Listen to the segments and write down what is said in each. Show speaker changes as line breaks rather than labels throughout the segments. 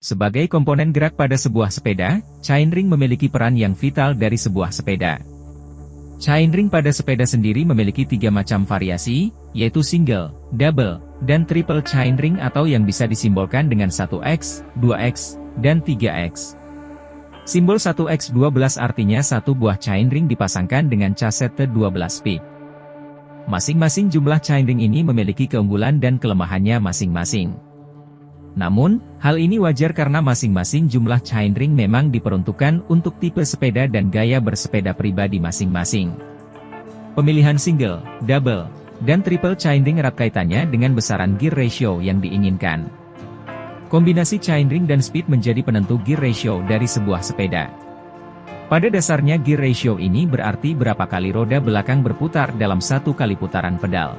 Sebagai komponen gerak pada sebuah sepeda, chainring memiliki peran yang vital dari sebuah sepeda. Chainring pada sepeda sendiri memiliki 3 macam variasi, yaitu single, double, dan triple chainring atau yang bisa disimbolkan dengan 1X, 2X, dan 3X. Simbol 1X12 artinya satu buah chainring dipasangkan dengan chassis 12 speed. Masing-masing jumlah chainring ini memiliki keunggulan dan kelemahannya masing-masing. Namun, hal ini wajar karena masing-masing jumlah chainring memang diperuntukkan untuk tipe sepeda dan gaya bersepeda pribadi masing-masing. Pemilihan single, double, dan triple chainring erat kaitannya dengan besaran gear ratio yang diinginkan. Kombinasi chainring dan speed menjadi penentu gear ratio dari sebuah sepeda. Pada dasarnya gear ratio ini berarti berapa kali roda belakang berputar dalam satu kali putaran pedal.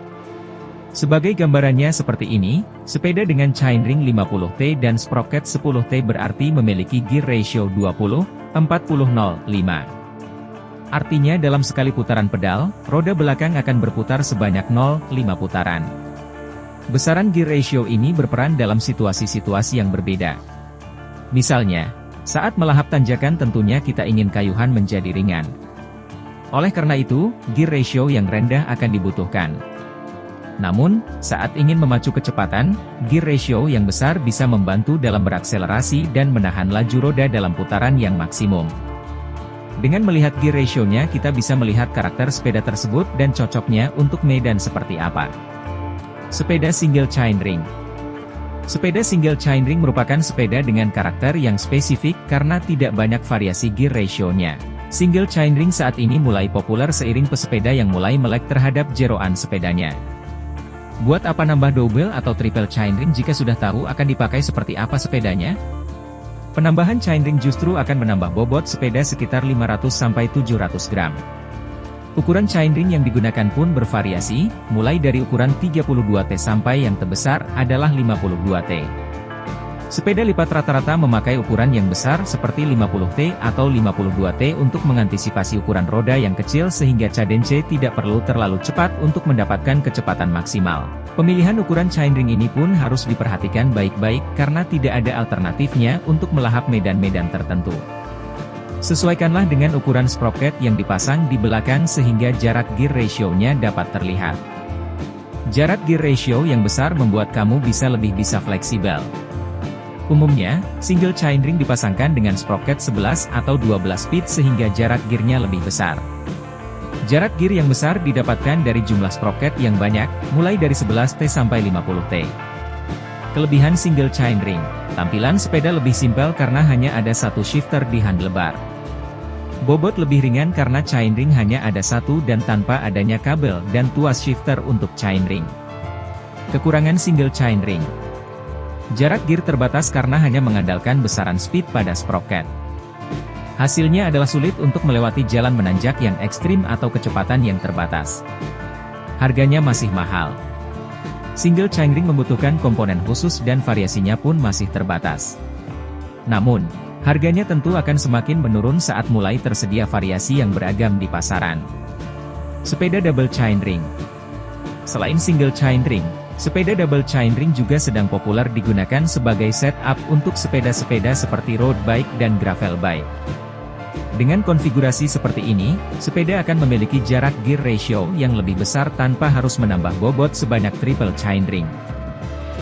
Sebagai gambarannya seperti ini, sepeda dengan chainring 50T dan sprocket 10T berarti memiliki gear ratio 20, 40, 0, 5. Artinya dalam sekali putaran pedal, roda belakang akan berputar sebanyak 0,5 putaran. Besaran gear ratio ini berperan dalam situasi-situasi yang berbeda. Misalnya, saat melahap tanjakan tentunya kita ingin kayuhan menjadi ringan. Oleh karena itu, gear ratio yang rendah akan dibutuhkan. Namun, saat ingin memacu kecepatan, gear ratio yang besar bisa membantu dalam berakselerasi dan menahan laju roda dalam putaran yang maksimum. Dengan melihat gear ratio-nya kita bisa melihat karakter sepeda tersebut dan cocoknya untuk medan seperti apa. Sepeda single chainring. Sepeda single chainring merupakan sepeda dengan karakter yang spesifik karena tidak banyak variasi gear ratio-nya. Single chainring saat ini mulai populer seiring pesepeda yang mulai melek terhadap jeroan sepedanya. Buat apa nambah double atau triple chainring jika sudah tahu akan dipakai seperti apa sepedanya? Penambahan chainring justru akan menambah bobot sepeda sekitar 500-700 gram. Ukuran chainring yang digunakan pun bervariasi, mulai dari ukuran 32T sampai yang terbesar adalah 52T. Sepeda lipat rata-rata memakai ukuran yang besar seperti 50T atau 52T untuk mengantisipasi ukuran roda yang kecil sehingga cadence tidak perlu terlalu cepat untuk mendapatkan kecepatan maksimal. Pemilihan ukuran chainring ini pun harus diperhatikan baik-baik karena tidak ada alternatifnya untuk melahap medan-medan tertentu. Sesuaikanlah dengan ukuran sprocket yang dipasang di belakang sehingga jarak gear ratio-nya dapat terlihat. Jarak gear ratio yang besar membuat kamu bisa fleksibel. Umumnya, single chainring dipasangkan dengan sprocket 11 atau 12 speed sehingga jarak gearnya lebih besar. Jarak gear yang besar didapatkan dari jumlah sprocket yang banyak, mulai dari 11T sampai 50T. Kelebihan single chainring, tampilan sepeda lebih simpel karena hanya ada satu shifter di handlebar. Bobot lebih ringan karena chainring hanya ada satu dan tanpa adanya kabel dan tuas shifter untuk chainring. Kekurangan single chainring. Jarak gear terbatas karena hanya mengandalkan besaran speed pada sprocket. Hasilnya adalah sulit untuk melewati jalan menanjak yang ekstrim atau kecepatan yang terbatas. Harganya masih mahal. Single chainring membutuhkan komponen khusus dan variasinya pun masih terbatas. Namun, harganya tentu akan semakin menurun saat mulai tersedia variasi yang beragam di pasaran. Sepeda double chainring. Selain single chainring, sepeda double chainring juga sedang populer digunakan sebagai setup untuk sepeda-sepeda seperti road bike dan gravel bike. Dengan konfigurasi seperti ini, sepeda akan memiliki jarak gear ratio yang lebih besar tanpa harus menambah bobot sebanyak triple chainring.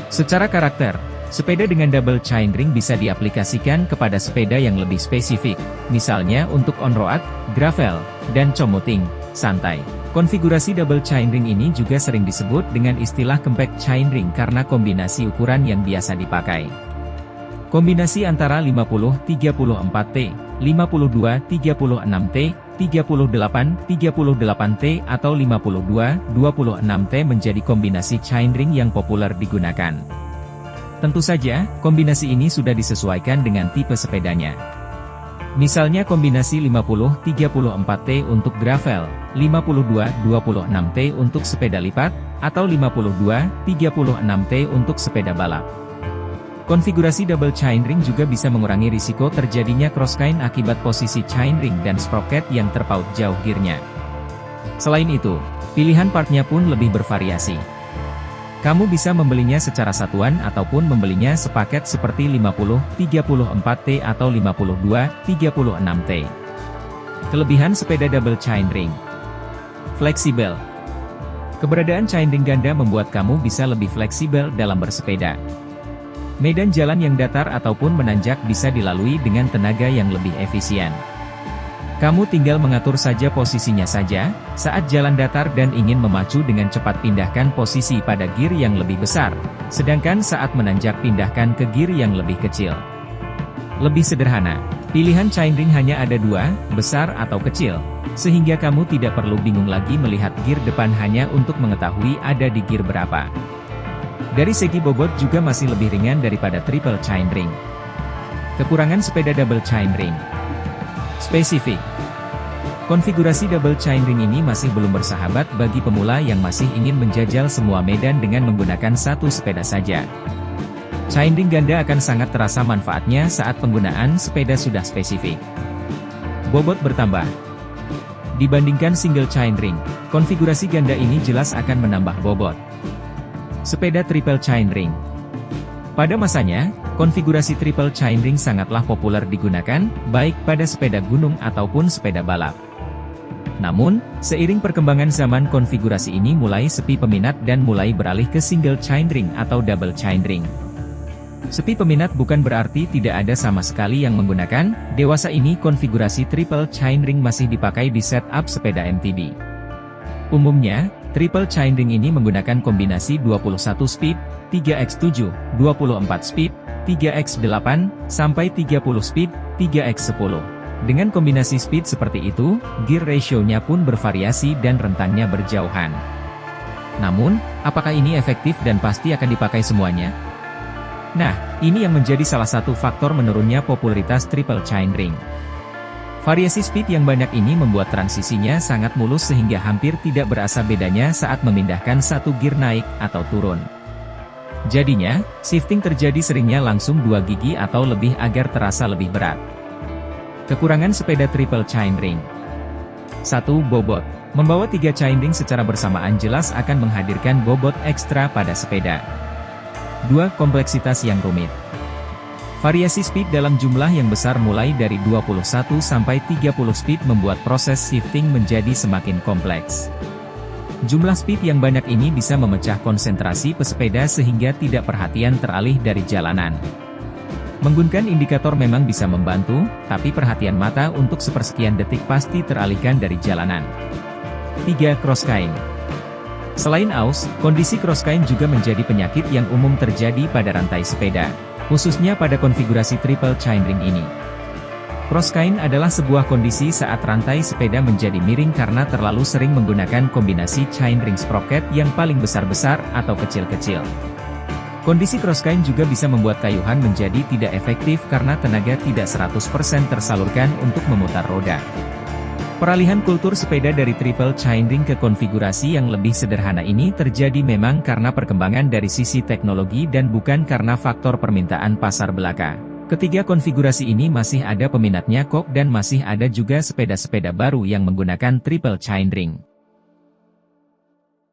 Secara karakter, sepeda dengan double chainring bisa diaplikasikan kepada sepeda yang lebih spesifik, misalnya untuk on-road, gravel, dan commuting santai. Konfigurasi double chainring ini juga sering disebut dengan istilah compact chainring karena kombinasi ukuran yang biasa dipakai. Kombinasi antara 50-34T, 52-36T, 38-38T atau 52-26T menjadi kombinasi chainring yang populer digunakan. Tentu saja, kombinasi ini sudah disesuaikan dengan tipe sepedanya. Misalnya kombinasi 50-34T untuk gravel, 52-26T untuk sepeda lipat, atau 52-36T untuk sepeda balap. Konfigurasi double chainring juga bisa mengurangi risiko terjadinya crosswind akibat posisi chainring dan sprocket yang terpaut jauh gearnya. Selain itu, pilihan partnya pun lebih bervariasi. Kamu bisa membelinya secara satuan ataupun membelinya sepaket seperti 50, 34T atau 52, 36T. Kelebihan sepeda double chainring. Fleksibel. Keberadaan chainring ganda membuat kamu bisa lebih fleksibel dalam bersepeda. Medan jalan yang datar ataupun menanjak bisa dilalui dengan tenaga yang lebih efisien. Kamu tinggal mengatur saja posisinya saja, saat jalan datar dan ingin memacu dengan cepat pindahkan posisi pada gear yang lebih besar, sedangkan saat menanjak pindahkan ke gear yang lebih kecil. Lebih sederhana, pilihan chainring hanya ada dua, besar atau kecil, sehingga kamu tidak perlu bingung lagi melihat gear depan hanya untuk mengetahui ada di gear berapa. Dari segi bobot juga masih lebih ringan daripada triple chainring. Kekurangan sepeda double chainring. Spesifik. Konfigurasi double chainring ini masih belum bersahabat bagi pemula yang masih ingin menjajal semua medan dengan menggunakan satu sepeda saja. Chainring ganda akan sangat terasa manfaatnya saat penggunaan sepeda sudah spesifik. Bobot bertambah. Dibandingkan single chainring, konfigurasi ganda ini jelas akan menambah bobot. Sepeda triple chainring. Pada masanya, konfigurasi triple chainring sangatlah populer digunakan, baik pada sepeda gunung ataupun sepeda balap. Namun, seiring perkembangan zaman konfigurasi ini mulai sepi peminat dan mulai beralih ke single chainring atau double chainring. Sepi peminat bukan berarti tidak ada sama sekali yang menggunakan, dewasa ini konfigurasi triple chainring masih dipakai di setup sepeda MTB. Umumnya, triple chainring ini menggunakan kombinasi 21 speed, 3x7, 24 speed, 3x8, sampai 30 speed, 3x10. Dengan kombinasi speed seperti itu, gear ratio-nya pun bervariasi dan rentangnya berjauhan. Namun, apakah ini efektif dan pasti akan dipakai semuanya? Nah, ini yang menjadi salah satu faktor menurunnya popularitas triple chainring. Variasi speed yang banyak ini membuat transisinya sangat mulus sehingga hampir tidak berasa bedanya saat memindahkan satu gear naik atau turun. Jadinya, shifting terjadi seringnya langsung 2 gigi atau lebih agar terasa lebih berat. Kekurangan sepeda triple chainring. 1. Bobot. Membawa 3 chainring secara bersamaan jelas akan menghadirkan bobot ekstra pada sepeda. 2. Kompleksitas yang rumit. Variasi speed dalam jumlah yang besar mulai dari 21 sampai 30 speed membuat proses shifting menjadi semakin kompleks. Jumlah speed yang banyak ini bisa memecah konsentrasi pesepeda sehingga tidak perhatian teralih dari jalanan. Menggunakan indikator memang bisa membantu, tapi perhatian mata untuk sepersekian detik pasti teralihkan dari jalanan. 3. Crosskain. Selain aus, kondisi crosskain juga menjadi penyakit yang umum terjadi pada rantai sepeda, khususnya pada konfigurasi triple chainring ini. Crosskain adalah sebuah kondisi saat rantai sepeda menjadi miring karena terlalu sering menggunakan kombinasi chainring sprocket yang paling besar-besar atau kecil-kecil. Kondisi crosskain juga bisa membuat kayuhan menjadi tidak efektif karena tenaga tidak 100% tersalurkan untuk memutar roda. Peralihan kultur sepeda dari triple chainring ke konfigurasi yang lebih sederhana ini terjadi memang karena perkembangan dari sisi teknologi dan bukan karena faktor permintaan pasar belaka. Ketiga konfigurasi ini masih ada peminatnya kok dan masih ada juga sepeda-sepeda baru yang menggunakan triple chainring.